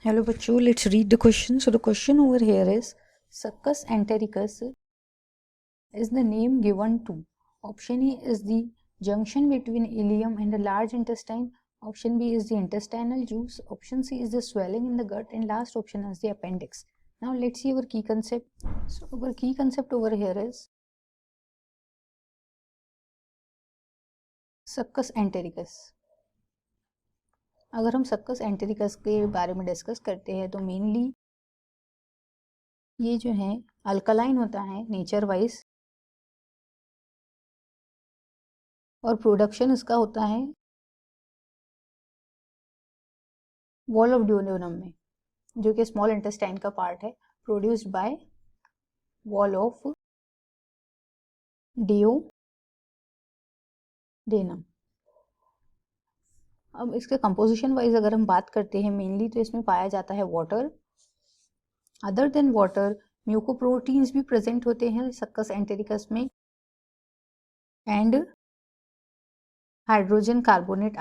Hello bachcho, let's read the question. So the question over here is succus entericus is the name given to. Option A is the junction between ileum and the large intestine. Option B is the intestinal juice. Option C is the swelling in the gut, and last option is the appendix. Now let's see our key concept. So our key concept over here is succus entericus. अगर हम succus entericus के बारे में discuss करते हैं तो mainly ये जो है अल्कलाइन होता है नेचर वाइज, और प्रोडक्शन इसका होता है वॉल ऑफ ड्यूओडेनम में, जो कि स्मॉल इंटेस्टाइन का पार्ट है, प्रोड्यूस्ड बाय वॉल ऑफ ड्यूओडेनम। अब इसके कंपोजिशन वाइज अगर हम बात करते हैं मेनली तो इसमें पाया जाता है water. Other than water mucoproteins भी प्रेजेंट होते हैं सक्कस एंटेरिकस में, एंड हाइड्रोजन कार्बोनेट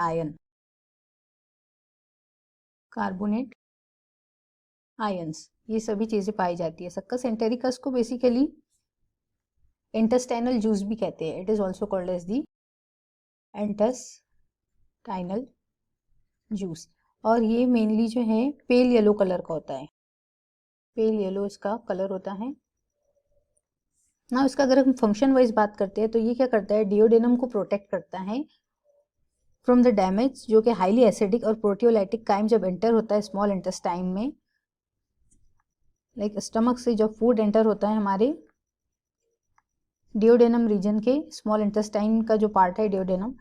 आयंस, ये सभी चीजें पाई जाती है। सक्कस एंटेरिकस को बेसिकली इंटेस्टाइनल जूस भी कहते हैं। It is also called as the intestinal juice, और ये मेनली जो है पेल येलो कलर का होता है, पेल येलो इसका कलर होता है ना। इसका अगर हम फंक्शन वाइज बात करते हैं तो ये क्या करता है, डिओडेनम को प्रोटेक्ट करता है फ्रॉम द डैमेज, जो कि हाईली एसिडिक और प्रोटियोलाइटिक काइम जब एंटर होता है स्मॉल इंटेस्टाइन में, लाइक स्टमक से जब फूड एंटर होता है हमारे डिओडेनम रीजन के, स्मॉल इंटेस्टाइन का जो पार्ट है डिओडेनम,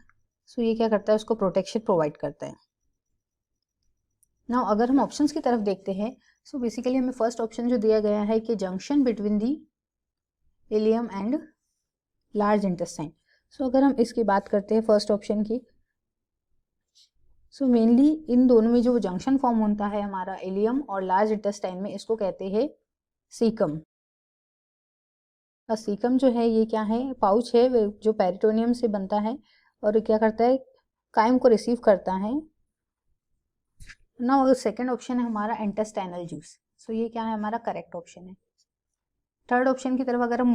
सो ये क्या करता है, उसको प्रोटेक्शन प्रोवाइड करता है। नाउ अगर हम ऑप्शंस की तरफ देखते हैं, सो बेसिकली हमें फर्स्ट ऑप्शन जो दिया गया है कि junction between the ileum and large intestine. सो अगर हम इसकी बात करते हैं फर्स्ट ऑप्शन की, सो मेनली इन दोनों में जो जंक्शन फॉर्म होता है हमारा इलियम और लार्ज इंटेस्टाइन में, इसको कहते हैं सीकम। सीकम जो है ये क्या है, पाउच है जो पेरिटोनियम से बनता है, और क्या करता है, काइम को रिसीव करता है ना। और सेकेंड ऑप्शन है हमारा इंटेस्टाइनल जूस। सो ये क्या है, हमारा करेक्ट ऑप्शन है। थर्ड ऑप्शन की तरफ अगर हम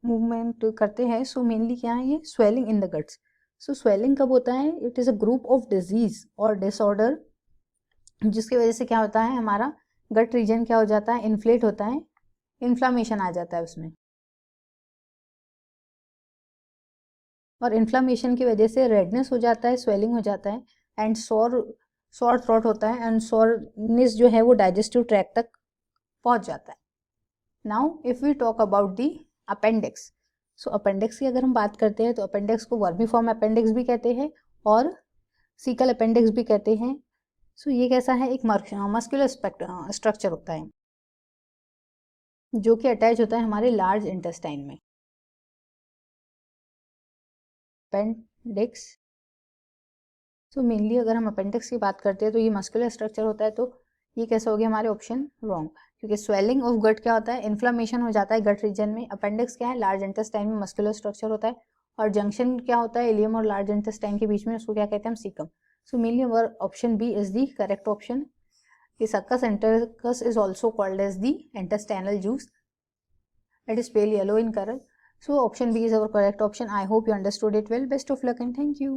मूवमेंट करते हैं, सो मेनली क्या है, ये swelling in the guts. So swelling कब होता है, it is a group of disease और डिसऑर्डर जिसकी वजह से क्या होता है, हमारा गट रीजन क्या हो जाता है, इन्फ्लेट होता है, इन्फ्लामेशन आ जाता है उसमें, और इन्फ्लामेशन की वजह से रेडनेस हो जाता है, स्वेलिंग हो जाता है, एंड सॉर थ्रोट होता है, एंड सॉरनेस जो है वो डाइजेस्टिव ट्रैक तक पहुंच जाता है। Now if we talk about the appendix, so appendix की अगर हम बात करते हैं तो अपेंडिक्स को वर्मीफॉर्म अपेंडिक्स भी कहते हैं और सीकल अपेंडिक्स भी कहते हैं। सो ये कैसा है, एक मस्कुलर स्ट्रक्चर होता है जो कि अटैच होता है हमारे लार्ज इंटेस्टाइन में। अपेंडिक्स, सो मेनली अगर हम अपेंडिक्स की बात करते हैं तो ये मस्कुलर स्ट्रक्चर होता है, तो ये कैसा हो गया हमारे ऑप्शन रॉन्ग, क्योंकि स्वेलिंग ऑफ गट क्या होता है, इन्फ्लामेशन हो जाता है गट रीजन में। अपेंडिक्स क्या है, लार्ज इंटेस्टाइन में मस्कुलर स्ट्रक्चर होता है, और जंक्शन क्या होता है इलियम और लार्ज इंटेस्टाइन के बीच में, उसको क्या कहते हैं हम, caecum. So mainly our option B is the correct option. Succus entericus is also called as the intestinal juice, it is pale yellow in colour. So option B is our correct option. I hope you understood it well. Best of luck and thank you.